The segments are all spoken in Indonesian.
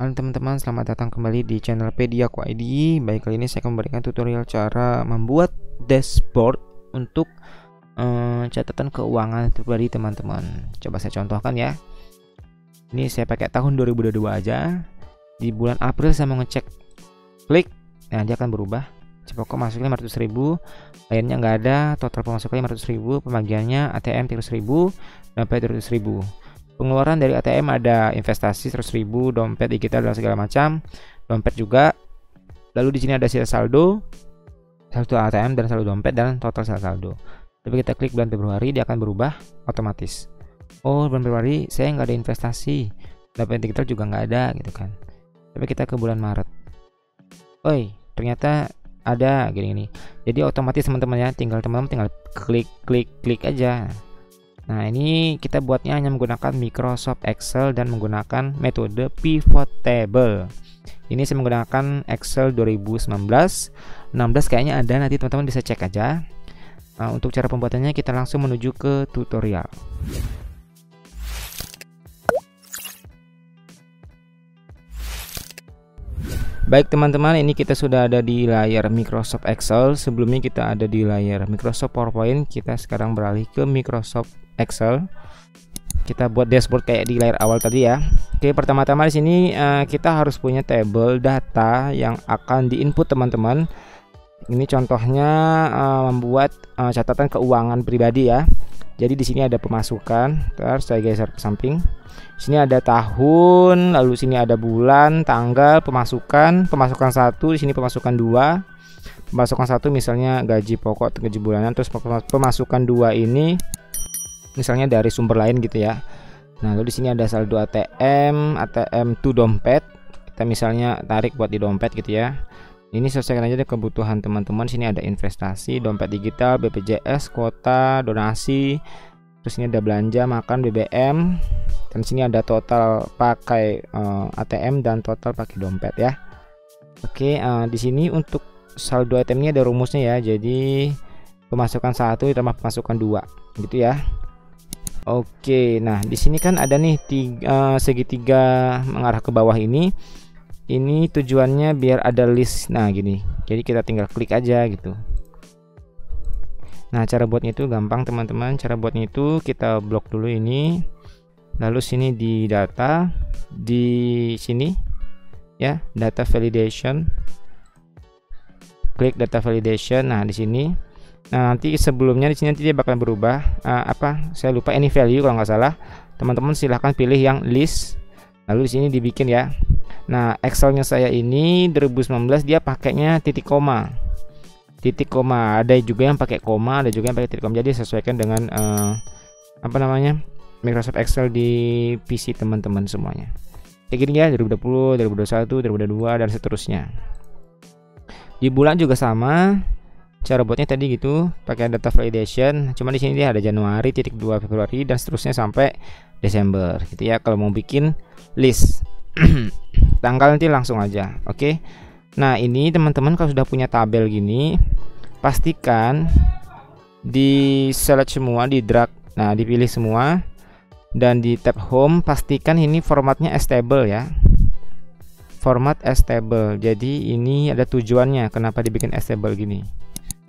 Halo teman-teman, selamat datang kembali di channel Pediaku ID. Baik, kali ini saya akan memberikan tutorial cara membuat dashboard untuk catatan keuangan pribadi teman-teman. Coba saya contohkan ya. Ini saya pakai tahun 2022 aja. Di bulan April saya mau ngecek, klik, nah dia akan berubah. Pokok masuknya 500.000, lainnya nggak ada, total pemasukannya 500.000, pembagiannya ATM 300.000, dompet 300.000. Pengeluaran dari ATM ada investasi 100.000, dompet digital dan segala macam, dompet juga. Lalu di sini ada sisa saldo ATM dan saldo dompet dan total saldo. Tapi kita klik bulan Februari, dia akan berubah otomatis. Oh, bulan Februari saya nggak ada investasi, dompet digital juga nggak ada gitu kan. Tapi kita ke bulan Maret, oi ternyata ada gini. Jadi otomatis teman-teman ya, teman-teman tinggal klik aja. Nah, ini kita buatnya hanya menggunakan Microsoft Excel dan menggunakan metode pivot table. Ini saya menggunakan Excel 2019, 16 kayaknya ada, nanti teman-teman bisa cek aja. Untuk cara pembuatannya kita langsung menuju ke tutorial. Baik teman-teman, ini kita sudah ada di layar Microsoft Excel. Sebelumnya kita ada di layar Microsoft PowerPoint. Kita sekarang beralih ke Microsoft Excel. Kita buat dashboard kayak di layar awal tadi ya. Oke, pertama-tama di sini kita harus punya table data yang akan diinput teman-teman. Ini contohnya membuat catatan keuangan pribadi ya. Jadi di sini ada pemasukan, terus saya geser ke samping. Sini ada tahun, lalu sini ada bulan, tanggal, pemasukan 1, di sini pemasukan 2. Pemasukan 1 misalnya gaji pokok, gaji bulanan, terus pemasukan 2 ini misalnya dari sumber lain gitu ya. Nah, lalu di sini ada saldo ATM to dompet. Kita misalnya tarik buat di dompet gitu ya. Ini sesuaikan aja dengan kebutuhan teman-teman. Sini ada investasi, dompet digital, BPJS, kuota, donasi. Terus ini ada belanja, makan, BBM. Dan sini ada total pakai ATM dan total pakai dompet ya. Oke, di sini untuk saldo ATM ini ada rumusnya ya. Jadi pemasukan 1 ditambah pemasukan 2 gitu ya. Oke, nah di sini kan ada nih segitiga mengarah ke bawah ini. Ini tujuannya biar ada list. Nah gini, jadi kita tinggal klik aja gitu. Nah, cara buatnya itu gampang teman-teman. Cara buatnya itu kita blok dulu ini, lalu sini di data, di sini ya, data validation, klik data validation. Nah di sini, nah nanti sebelumnya di sini nanti dia bakal berubah. Saya lupa, any value kalau nggak salah. Teman-teman silahkan pilih yang list, lalu di sini dibikin ya. Nah, Excelnya saya ini 2019 dia pakainya titik koma. Ada juga yang pakai koma, ada juga yang pakai titik koma. Jadi sesuaikan dengan Microsoft Excel di PC teman-teman semuanya. Kayak gini ya, 2020, 2021, 2022 dan seterusnya. Di bulan juga sama. Cara buatnya tadi gitu, pakai data validation. Cuma di sini dia ada Januari, titik 2 Februari dan seterusnya sampai Desember gitu ya. Kalau mau bikin list tanggal nanti langsung aja. Oke. Nah, ini teman-teman kalau sudah punya tabel gini, pastikan di select semua, di drag. Nah, dipilih semua dan di tab home pastikan ini formatnya as table ya. Format as table. Jadi ini ada tujuannya kenapa dibikin as table gini.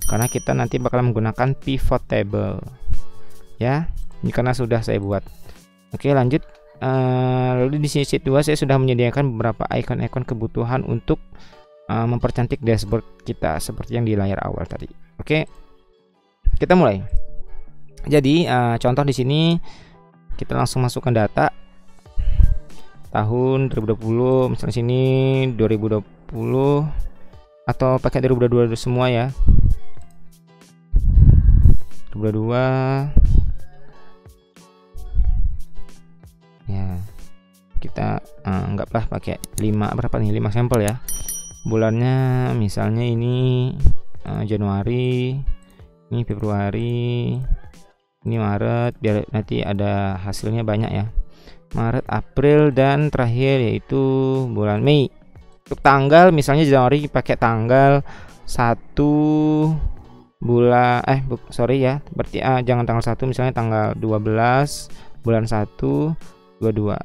Karena kita nanti bakal menggunakan pivot table. Ya. Ini karena sudah saya buat. Oke, lanjut. Lalu di sini sheet 2 saya sudah menyediakan beberapa icon-icon kebutuhan untuk mempercantik dashboard kita seperti yang di layar awal tadi. Oke, kita mulai. Jadi contoh di sini kita langsung masukkan data tahun 2020, misalnya sini 2020 atau pakai 2022 semua ya. 2022 ya, kita anggaplah pakai 5 sampel ya. Bulannya misalnya ini Januari, ini Februari, ini Maret, biar nanti ada hasilnya banyak ya. Maret, April, dan terakhir yaitu bulan Mei. Untuk tanggal misalnya Januari pakai tanggal 1 bulan berarti jangan tanggal 1, misalnya tanggal 12 bulan 1 22.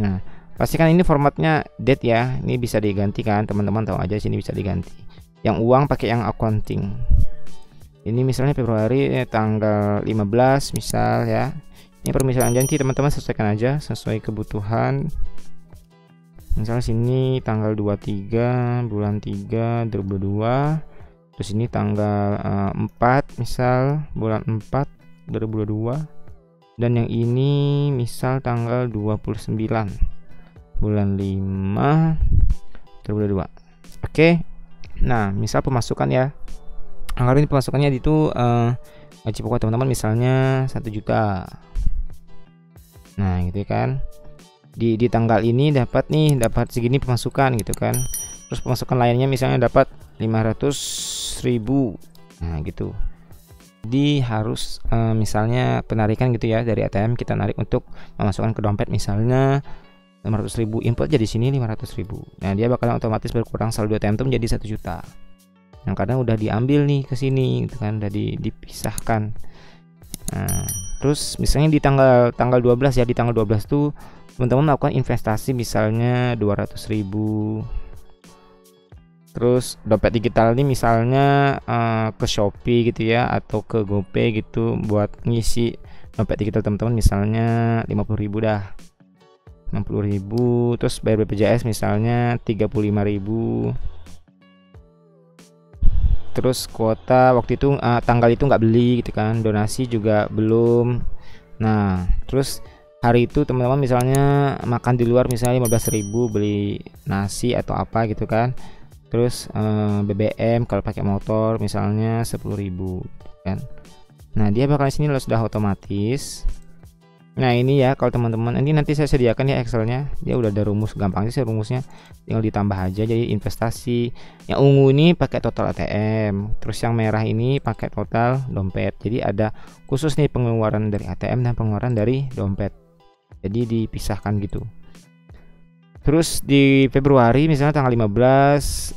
Nah, Pastikan ini formatnya date ya. Ini bisa diganti kan, teman-teman tahu aja sini bisa diganti. Yang uang pakai yang accounting. Ini misalnya Februari tanggal 15 misal ya. Ini permisalan janji, teman-teman sesuaikan aja sesuai kebutuhan. Misal sini tanggal 23 bulan 3 2022. Terus ini tanggal 4 misal bulan 4 2022. Dan yang ini misal tanggal 29 bulan 5 2022. Oke. Nah, misal pemasukan ya. Anggaran ini pemasukannya itu gaji pokok teman-teman misalnya 1 juta. Nah, gitu kan. Di tanggal ini dapat segini pemasukan gitu kan. Terus pemasukan lainnya misalnya dapat 500.000. Nah, gitu. Jadi harus misalnya penarikan gitu ya dari ATM, kita narik untuk memasukkan ke dompet misalnya 500.000, input jadi sini 500.000. Nah, dia bakalan otomatis berkurang saldo ATM itu menjadi 1 juta. Yang kadang udah diambil nih ke sini gitu kan, udah dipisahkan. Nah, terus misalnya di tanggal 12 ya, di tanggal 12 tuh teman-teman melakukan investasi misalnya 200.000. Terus dompet digital ini misalnya ke Shopee gitu ya, atau ke GoPay gitu buat ngisi dompet digital teman-teman misalnya 50.000 dah. 60.000. Terus bayar BPJS misalnya 35.000. Terus kuota waktu itu tanggal itu nggak beli gitu kan, donasi juga belum. Nah, terus hari itu teman-teman misalnya makan di luar misalnya 15.000, beli nasi atau apa gitu kan. Terus BBM kalau pakai motor misalnya 10.000 kan. Nah, dia bakal sini sudah otomatis. Nah, ini ya kalau teman-teman, ini nanti saya sediakan ya Excelnya. Dia udah ada rumus, gampang sih rumusnya, tinggal ditambah aja jadi investasi. Yang ungu ini pakai total ATM, terus yang merah ini pakai total dompet. Jadi ada khusus nih pengeluaran dari ATM dan pengeluaran dari dompet, jadi dipisahkan gitu. Terus di Februari misalnya tanggal 15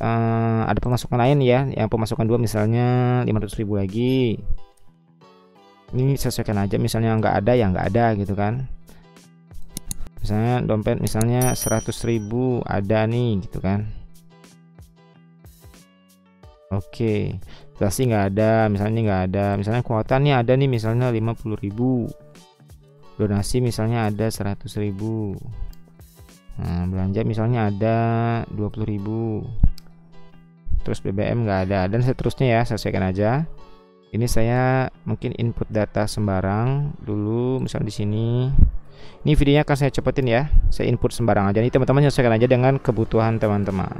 ada pemasukan lain ya, yang pemasukan 2 misalnya 500.000 lagi. Ini sesuaikan aja, misalnya nggak ada ya nggak ada gitu kan. Misalnya dompet misalnya 100.000 ada nih gitu kan. Oke, inflasi nggak ada, misalnya nggak ada, misalnya kuota nih ada nih misalnya 50.000. Donasi misalnya ada 100.000. Nah, belanja misalnya ada 20.000. Terus BBM nggak ada, dan seterusnya ya, sesuaikan aja. Ini saya mungkin input data sembarang dulu, misalnya di sini. Ini videonya akan saya cepetin ya, saya input sembarang aja. Ini teman-teman sesuaikan aja dengan kebutuhan teman-teman.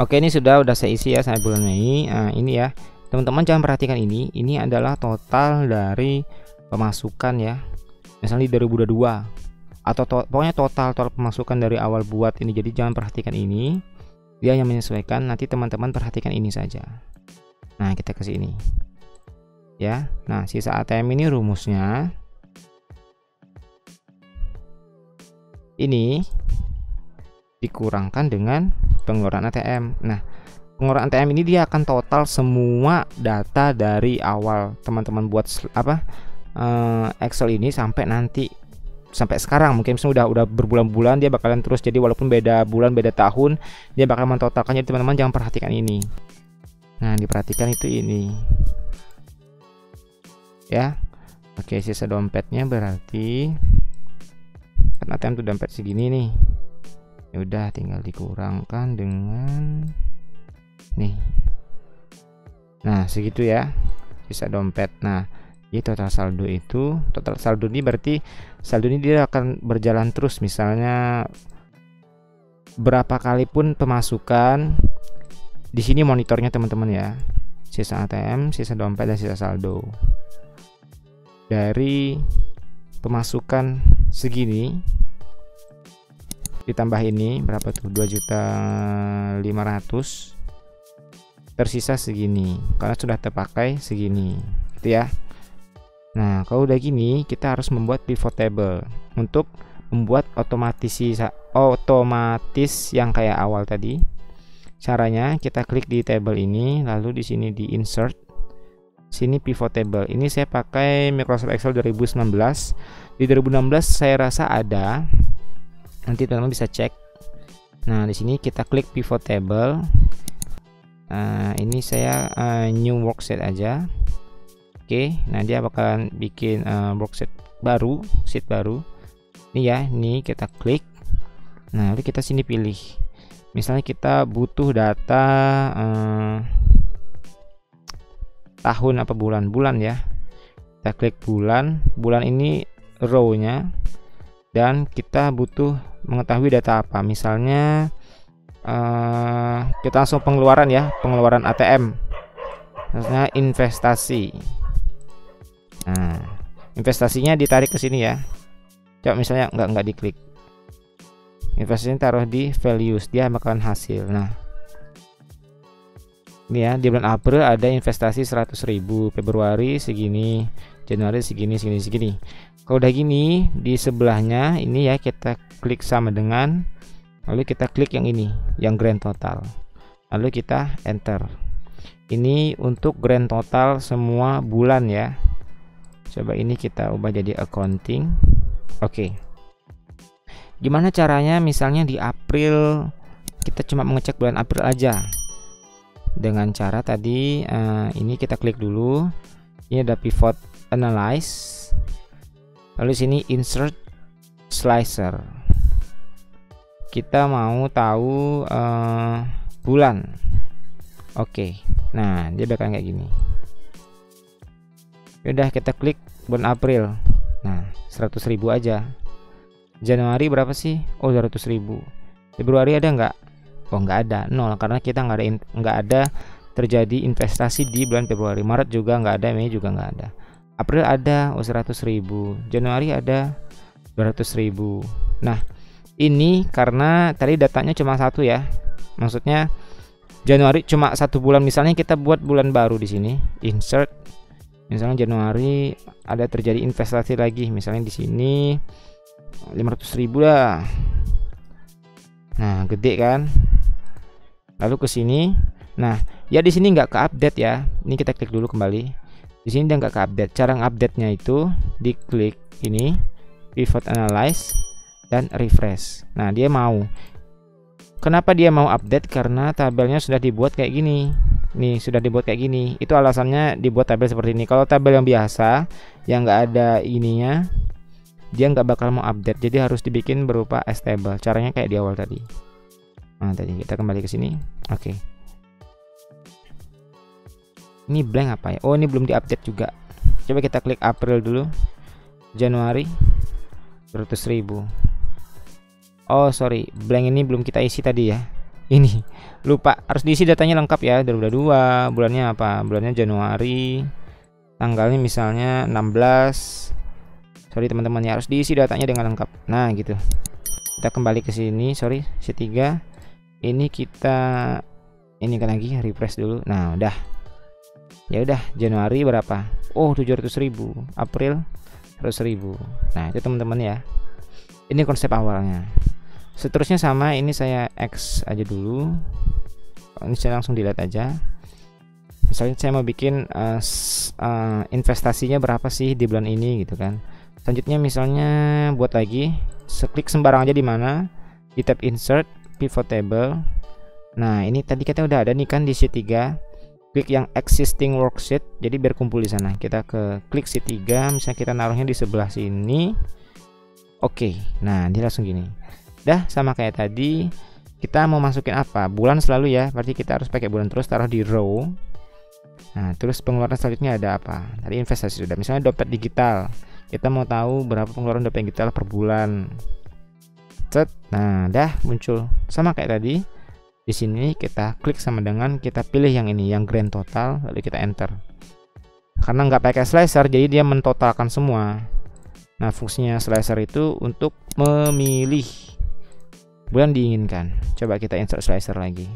Oke, ini sudah saya isi ya sampai bulan Mei. Nah, ini ya teman-teman, jangan perhatikan ini adalah total dari pemasukan ya, misalnya di 2022 atau pokoknya total pemasukan dari awal buat ini. Jadi jangan perhatikan ini, dia hanya menyesuaikan. Nanti teman-teman perhatikan ini saja. Nah, kita ke sini ya. Nah, sisa ATM ini rumusnya ini dikurangkan dengan pengeluaran ATM. Nah, pengeluaran ATM ini dia akan total semua data dari awal teman-teman buat Excel ini sampai nanti, sampai sekarang mungkin udah berbulan-bulan, dia bakalan terus. Jadi walaupun beda bulan beda tahun, dia bakal mentotalkan. Jadi teman-teman jangan perhatikan ini. Nah, diperhatikan itu ini ya. Oke, sisa dompetnya berarti kan ATM tuh dompet segini nih, ya udah tinggal dikurangkan dengan nih. Nah, segitu ya sisa dompet. Nah, jadi total saldo itu, total saldo ini berarti saldo ini dia akan berjalan terus. Misalnya berapa kali pun pemasukan, di sini monitornya teman-teman ya, sisa ATM, sisa dompet, dan sisa saldo. Dari pemasukan segini ditambah ini berapa tuh, 2.500.000, tersisa segini karena sudah terpakai segini gitu ya. Nah, kalau udah gini kita harus membuat pivot table untuk membuat otomatis yang kayak awal tadi. Caranya kita klik di table ini, lalu di sini di insert, Sini pivot table. Ini saya pakai Microsoft Excel 2019. Di 2016 saya rasa ada. Nanti teman-teman bisa cek. Nah, di sini kita klik pivot table. Ini saya new worksheet aja. Oke, nah dia bakalan bikin worksheet baru, sheet baru. Ini ya, ini kita klik. Nah, lalu kita sini pilih. Misalnya kita butuh data tahun apa bulan ya. Kita klik bulan ini row-nya, dan kita butuh mengetahui data apa. Misalnya kita langsung pengeluaran ya, pengeluaran ATM. Maksudnya investasi. Nah, investasinya ditarik ke sini ya. Coba misalnya nggak diklik. Investasinya taruh di values, dia bakalan hasil. Nah, ini ya, di bulan April ada investasi 100.000, Februari segini, Januari segini. Kalau udah gini, di sebelahnya ini ya kita klik sama dengan, lalu kita klik yang ini, yang grand total. Lalu kita enter. Ini untuk grand total semua bulan ya. Coba ini kita ubah jadi accounting. Oke. Gimana caranya misalnya di April kita cuma mengecek bulan April aja? Dengan cara tadi ini kita klik dulu. Ini ada pivot analyze. Lalu sini insert slicer. Kita mau tahu bulan. Oke. Nah, dia bakalan kayak gini. Udah kita klik bulan April. Nah, 100.000 aja. Januari berapa sih? Oh, 200.000. Februari ada nggak? Oh, nggak ada, 0, karena kita nggak ada terjadi investasi di bulan Februari. Maret juga nggak ada, Mei juga nggak ada. April ada, oh 100.000. Januari ada 200.000. Nah, ini karena tadi datanya cuma satu ya. Maksudnya Januari cuma satu bulan. Misalnya kita buat bulan baru di sini, insert. Misalnya Januari ada terjadi investasi lagi, misalnya di sini 500.000 dah. Nah, gede kan? Lalu ke sini. Nah, ya di sini nggak ke-update ya. Ini kita klik dulu kembali. Di sini dia nggak ke-update. Cara update-nya itu diklik ini, pivot analyze dan refresh. Nah, dia mau. Kenapa dia mau update? Karena tabelnya sudah dibuat kayak gini. Nih, sudah dibuat kayak gini. Itu alasannya dibuat tabel seperti ini. Kalau tabel yang biasa yang nggak ada ininya, dia nggak bakal mau update. Jadi harus dibikin berupa as table. Caranya kayak di awal tadi. Nah, tadi kita kembali ke sini. Oke. Ini blank apa ya? Oh, ini belum diupdate juga. Coba kita klik April dulu. Januari 200.000. Oh, sorry, blank ini belum kita isi tadi ya. Ini lupa, harus diisi datanya lengkap ya. 2022, bulannya apa? Bulannya Januari. Tanggalnya misalnya 16. Sorry teman-teman ya, harus diisi datanya dengan lengkap. Nah, gitu. Kita kembali ke sini, sorry, C3. Ini kita ini kan lagi refresh dulu. Nah, udah. Ya udah, Januari berapa? Oh, 700.000. April 100.000. Nah, itu teman-teman ya. Ini konsep awalnya. Seterusnya sama, ini saya X aja dulu. Ini saya langsung delete aja. Misalnya saya mau bikin investasinya berapa sih di bulan ini gitu kan. Selanjutnya misalnya buat lagi, klik sembarang aja di mana, di tab insert, pivot table. Nah, ini tadi kita udah ada nih kan di sheet 3. Klik yang existing worksheet, jadi biar kumpul di sana. Kita ke klik sheet 3, misalnya kita naruhnya di sebelah sini. Oke. Nah, dia langsung gini. Dah sama kayak tadi. Kita mau masukin apa? Bulan selalu ya. Berarti kita harus pakai bulan terus, taruh di row. Nah, terus pengeluaran selanjutnya ada apa? Tadi investasi sudah. Misalnya dompet digital. Kita mau tahu berapa pengeluaran dompet digital per bulan. Set. Nah, dah muncul sama kayak tadi. Di sini kita klik sama dengan kita pilih yang ini, yang grand total, lalu kita enter. Karena nggak pakai slicer, jadi dia mentotalkan semua. Nah, fungsinya slicer itu untuk memilih bulan diinginkan. Coba kita insert slicer lagi.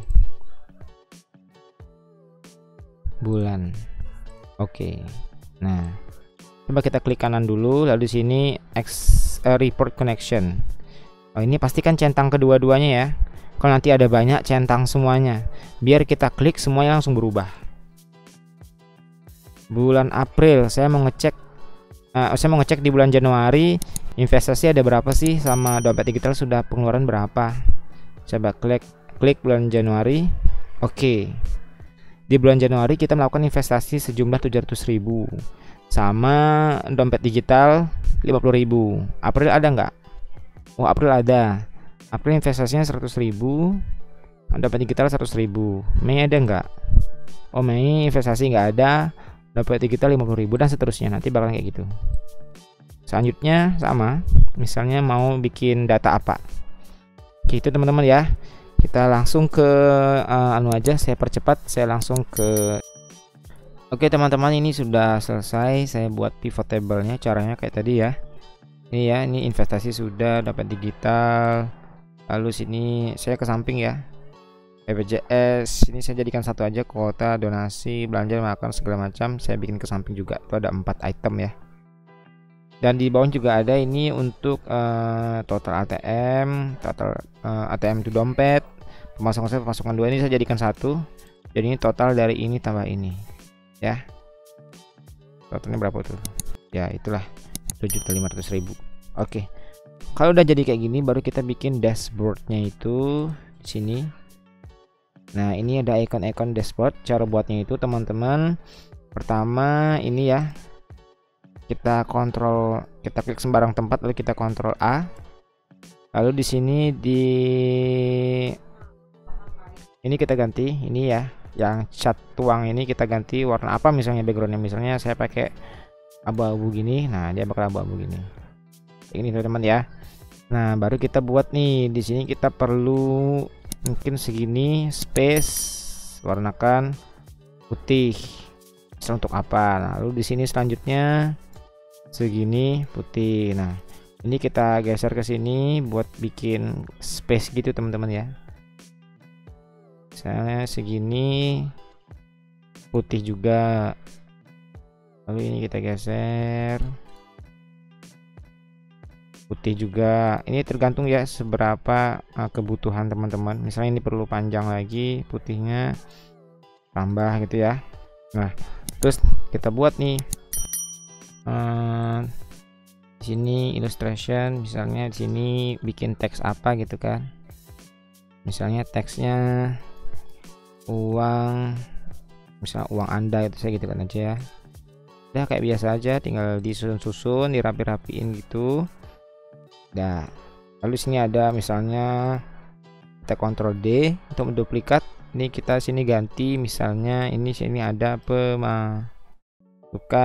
Bulan. Oke. Nah, coba kita klik kanan dulu, lalu di sini report connection. Oh, ini pastikan centang kedua-duanya ya. Kalau nanti ada banyak, centang semuanya. Biar kita klik semuanya langsung berubah. bulan April saya mau ngecek di bulan Januari investasi ada berapa sih, sama dompet digital sudah pengeluaran berapa. Coba klik bulan Januari. Oke. Di bulan Januari kita melakukan investasi sejumlah 700.000 sama dompet digital 50.000. April ada nggak? Oh, April ada. April investasinya 100.000, dompet digital 100.000. Mei ada nggak? Oh, Mei investasi nggak ada, dompet digital 50.000 dan seterusnya. Nanti bakal kayak gitu. Selanjutnya sama, misalnya mau bikin data apa gitu teman-teman ya. Kita langsung ke anu aja, saya percepat, saya langsung ke. Oke teman-teman, ini sudah selesai saya buat pivot table-nya. Caranya kayak tadi ya. Ini ya, ini investasi sudah, dompet digital. Lalu sini saya ke samping ya, BPJS ini saya jadikan satu aja, kuota, donasi, belanja makan segala macam saya bikin ke samping juga. Itu ada 4 item ya. Dan di bawah juga ada ini untuk total ATM, total ATM itu dompet, pemasukan 2 ini saya jadikan satu. Jadi ini total dari ini tambah ini ya. Totalnya berapa tuh? Ya itulah 7.500.000. Oke. Kalau udah jadi kayak gini baru kita bikin dashboardnya itu di sini. Nah, ini ada ikon-ikon dashboard. Cara buatnya itu teman-teman, pertama ini ya. Kita klik sembarang tempat lalu kita kontrol A. Lalu di sini ini kita ganti ini ya, yang cat tuang ini kita ganti warna apa misalnya backgroundnya, misalnya saya pakai abu-abu gini. Nah, dia bakal abu-abu gini. Ini teman-teman ya. Nah, baru kita buat nih di sini kita perlu mungkin segini space, warnakan putih. Untuk apa? Lalu di sini selanjutnya segini putih. Nah, ini kita geser ke sini buat bikin space gitu teman-teman ya. Misalnya segini putih juga. Lalu ini kita geser putih juga. Ini tergantung ya seberapa kebutuhan teman-teman. Misalnya ini perlu panjang lagi putihnya, tambah gitu ya. Nah, terus kita buat nih di sini illustration, misalnya di sini bikin teks apa gitu kan. Misalnya teksnya uang, misalnya uang Anda itu saya gitu kan aja ya. Udah kayak biasa aja, tinggal disusun-susun, dirapi-rapiin gitu. Nah, lalu sini ada misalnya kita kontrol D untuk menduplikat. Ini kita sini ganti, misalnya ini sini ada pemasukan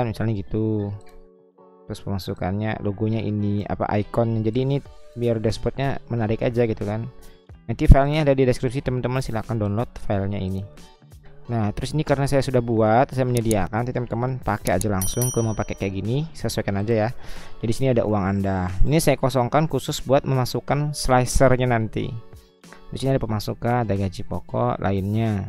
misalnya gitu. Terus pemasukannya logonya ini apa icon. Jadi ini biar dashboardnya menarik aja gitu kan. Nanti filenya ada di deskripsi teman-teman, silahkan download filenya ini. Nah, terus ini karena saya sudah buat, saya menyediakan, teman-teman pakai aja langsung. Kalau mau pakai kayak gini, sesuaikan aja ya. Jadi sini ada uang Anda. Ini saya kosongkan khusus buat memasukkan slicernya nanti. Di sini ada pemasukan, ada gaji pokok, lainnya.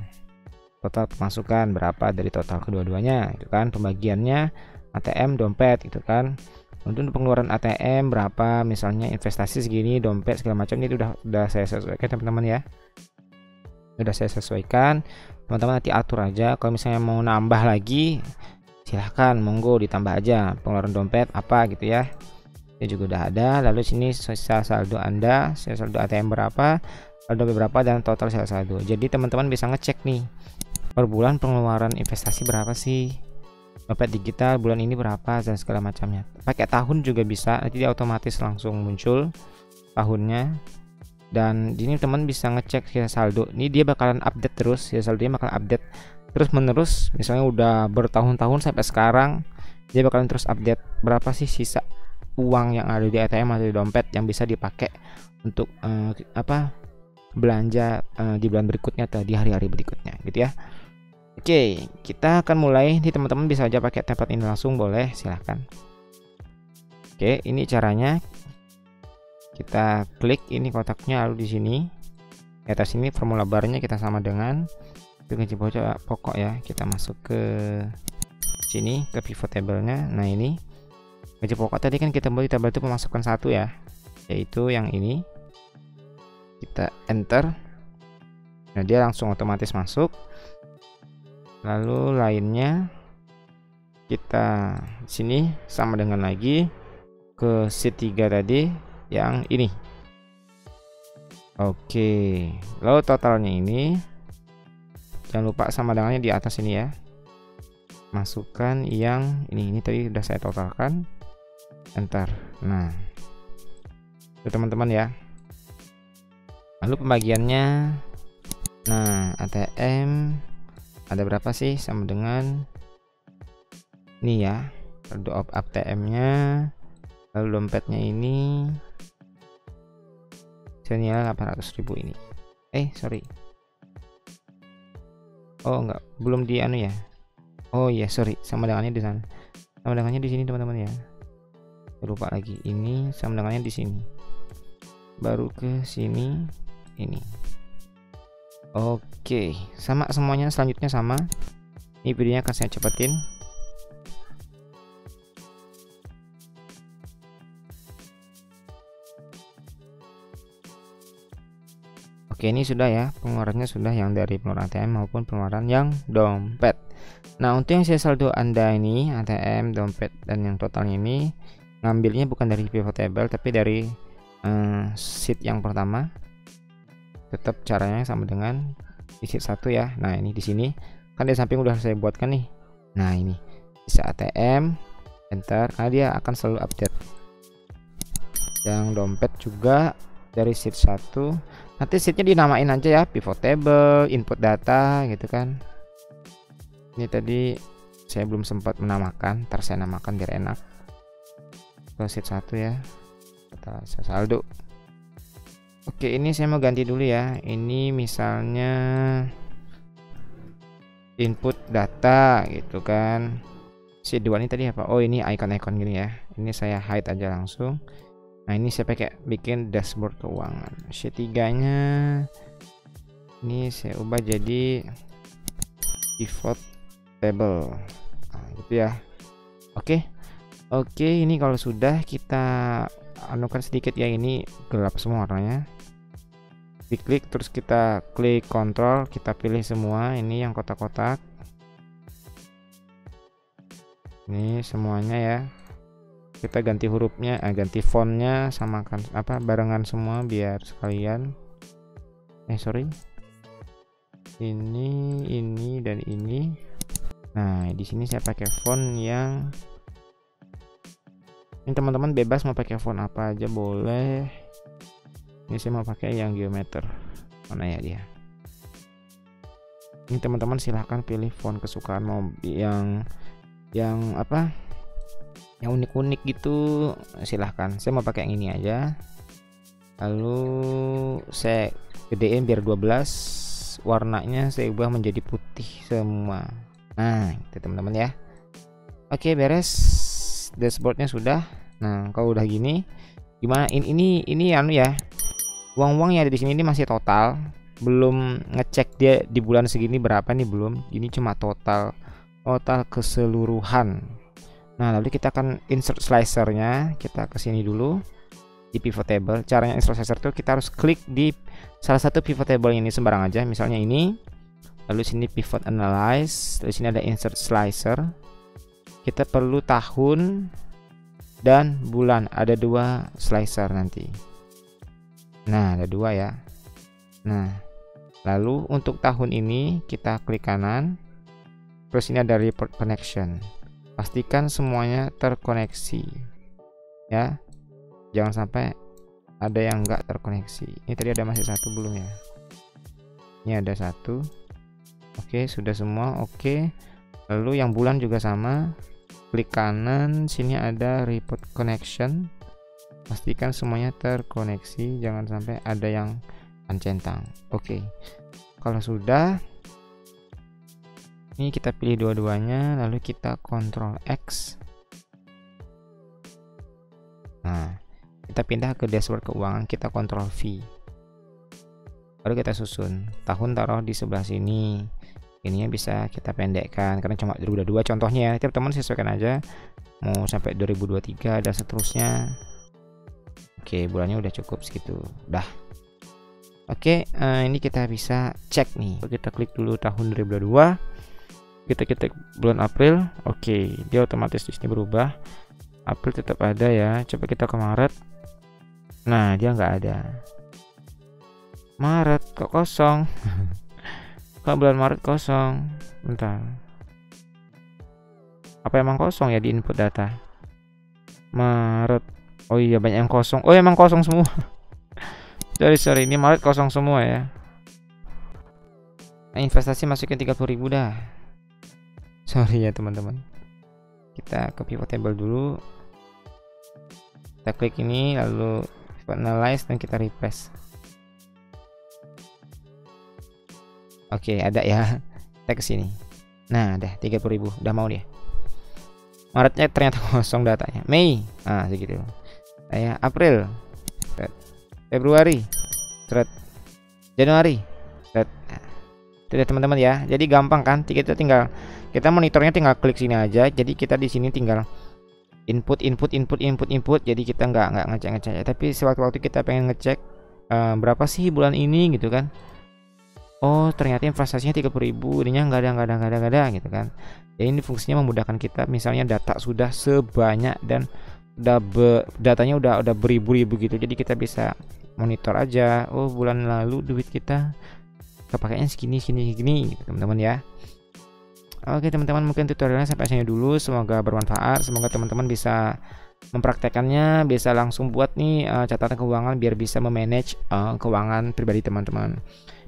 Total pemasukan berapa dari total kedua-duanya, itu kan. Pembagiannya ATM, dompet, itu kan. Untuk pengeluaran ATM berapa, misalnya investasi segini, dompet segala macam, ini udah saya sesuaikan teman-teman ya. Udah saya sesuaikan. Teman-teman nanti atur aja. Kalau misalnya mau nambah lagi, silahkan monggo ditambah aja. Pengeluaran dompet apa gitu ya. Ini juga udah ada. Lalu sini sisa saldo Anda, sisa saldo ATM berapa, saldo berapa, dan total sisa saldo. Jadi teman-teman bisa ngecek nih per bulan pengeluaran investasi berapa sih, dompet digital bulan ini berapa, dan segala macamnya. Pakai tahun juga bisa, nanti dia otomatis langsung muncul tahunnya. Dan ini teman bisa ngecek sisa saldo. Ini dia bakalan update terus, sisa saldonya bakal update terus menerus. Misalnya udah bertahun-tahun sampai sekarang, dia bakalan terus update berapa sih sisa uang yang ada di ATM atau di dompet yang bisa dipakai untuk belanja di bulan berikutnya atau di hari-hari berikutnya gitu ya. Oke, kita akan mulai. Nih teman-teman bisa aja pakai template ini langsung, boleh, silahkan. Oke, ini caranya. Kita klik ini kotaknya, lalu di sini di atas ini formula barnya kita sama dengan itu gaji pokok ya. Kita masuk ke sini ke pivot table-nya. Nah, ini gaji pokok tadi kan kita buat di tabel itu pemasukan satu ya, yaitu yang ini. Kita enter. Nah, dia langsung otomatis masuk. Lalu lainnya kita sini sama dengan lagi ke sheet 3 tadi yang ini. Oke, lalu totalnya ini jangan lupa sama dengannya di atas ini ya. Masukkan yang ini tadi udah saya totalkan, enter. Nah, itu teman-teman ya. Lalu pembagiannya, nah ATM ada berapa sih, sama dengan ini ya, saldo ATM-nya, lalu dompetnya ini senilai 800.000 ini. Sorry. Oh enggak, belum di anu ya. Oh iya, sorry, sama dengannya di sana. Sama dengannya di sini teman-teman ya. Lupa lagi, ini sama dengannya di sini. Baru ke sini ini. Oke, sama semuanya, selanjutnya sama. Ini videonya akan saya cepetin. Oke, ini sudah ya, pengeluarannya sudah yang dari pengeluaran ATM maupun pengeluaran yang dompet. Nah, untuk yang saya saldo Anda ini, ATM, dompet, dan yang totalnya ini, ngambilnya bukan dari pivot table tapi dari sheet yang pertama. Tetap caranya sama dengan di sheet 1 ya. Nah, ini di sini kan di samping udah saya buatkan nih. Nah, ini bisa ATM, enter, karena dia akan selalu update. Yang dompet juga dari sheet 1. Nanti sheetnya dinamain aja ya, pivot table, input data gitu kan. Ini tadi saya belum sempat menamakan, ntar saya namakan biar enak. Ke sheet 1 ya, kita saldo. Oke, ini saya mau ganti dulu ya. Ini misalnya input data gitu kan. Sheet 2 ini tadi apa? Oh, ini icon-icon gini ya. Ini saya hide aja langsung. Nah, ini saya pakai bikin dashboard keuangan. Sheet 3-nya ini saya ubah jadi pivot table. Nah, gitu ya. Oke, ini kalau sudah kita anukan sedikit ya, ini gelap semua warnanya. Diklik terus kita klik kontrol, kita pilih semua ini yang kotak-kotak. Ini semuanya ya. Kita ganti hurufnya, ganti fontnya, samakan barengan semua biar sekalian. Sorry. Ini dan ini. Nah, di sini saya pakai font yang ini, teman-teman bebas mau pakai font apa aja boleh. Ini saya mau pakai yang geometer. Mana ya dia? Ini teman-teman silahkan pilih font kesukaan, mau yang apa? Yang unik-unik gitu silahkan. Saya mau pakai yang ini aja. Lalu saya gedein biar 12. Warnanya saya ubah menjadi putih semua. Nah, itu teman-teman ya. Oke, beres. Dashboardnya sudah. Nah, kalau udah gini, gimana? Ini anu ya. Uang-uang yang ada di sini ini masih total, belum ngecek dia di bulan segini berapa nih, belum. Ini cuma total keseluruhan. Nah, lalu kita akan insert slicernya. Kita ke sini dulu di pivot table. Caranya insert slicer tuh kita harus klik di salah satu pivot table ini sembarang aja, misalnya ini. Lalu sini pivot analyze, lalu sini ada insert slicer. Kita perlu tahun dan bulan, ada 2 slicer nanti. Nah, ada 2 ya. Nah, lalu untuk tahun ini kita klik kanan. Terus ini ada report connection. Pastikan semuanya terkoneksi ya. Jangan sampai ada yang enggak terkoneksi. Ini tadi ada masih 1 belum ya? Ini ada 1. Oke, sudah semua. Oke. Lalu yang bulan juga sama. Klik kanan, sini ada report connection. Pastikan semuanya terkoneksi, jangan sampai ada yang centang. Oke. Kalau sudah, ini kita pilih dua-duanya, lalu kita Ctrl X. Nah, kita pindah ke dashboard keuangan, kita Ctrl V. Lalu kita susun. Tahun taruh di sebelah sini. Ininya bisa kita pendekkan karena cuma udah 2 contohnya ya. Teman-teman sesuaikan aja. Mau sampai 2023 dan seterusnya. Oke, bulannya udah cukup segitu. Dah. Oke, ini kita bisa cek nih. Kita klik dulu tahun 2022. kita ketik bulan April. Oke, dia otomatis di sini berubah. April tetap ada ya. Coba kita ke Maret. Nah, dia nggak ada. Maret kok kosong. Kok bulan Maret kosong? Bentar. Apa emang kosong ya di input data? Maret. Oh iya, banyak yang kosong. Oh, emang kosong semua. Sorry, ini Maret kosong semua ya. Nah, investasi masukin 30.000 dah. Sorry ya teman-teman. Kita ke pivot table dulu. Kita klik ini lalu analyze dan kita refresh. Oke, ada ya. Kita ke sini. Nah, ada 30.000, udah mau dia. Maretnya ternyata kosong datanya. Mei, nah segitu. Saya April, Februari, Januari. Tidak teman-teman ya. Jadi gampang kan? Kita monitornya tinggal klik sini aja. Jadi kita di sini tinggal input. Jadi kita nggak ngecek. Tapi sewaktu-waktu kita pengen ngecek berapa sih bulan ini gitu kan. Oh, ternyata investasinya 30.000, ininya nggak ada gitu kan. Ya, ini fungsinya memudahkan kita. Misalnya data sudah sebanyak dan datanya udah beribu-ribu gitu. Jadi kita bisa monitor aja. Oh, bulan lalu duit kita kepakainya segini gitu, teman-teman ya. Oke teman-teman, mungkin tutorialnya sampai sini dulu. Semoga bermanfaat. Semoga teman-teman bisa mempraktekannya, bisa langsung buat nih catatan keuangan biar bisa memanage keuangan pribadi teman-teman.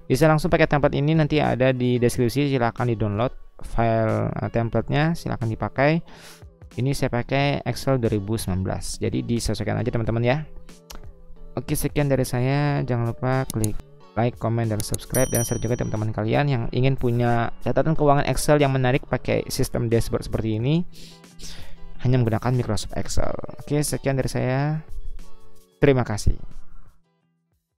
Bisa langsung pakai template ini, nanti ada di deskripsi, silahkan di download file templatenya, silahkan dipakai. Ini saya pakai Excel 2019, jadi disesuaikan aja teman-teman ya. Oke, sekian dari saya. Jangan lupa klik like, comment, dan subscribe, dan share juga teman-teman kalian yang ingin punya catatan keuangan Excel yang menarik pakai sistem dashboard seperti ini hanya menggunakan Microsoft Excel. Oke, sekian dari saya. Terima kasih.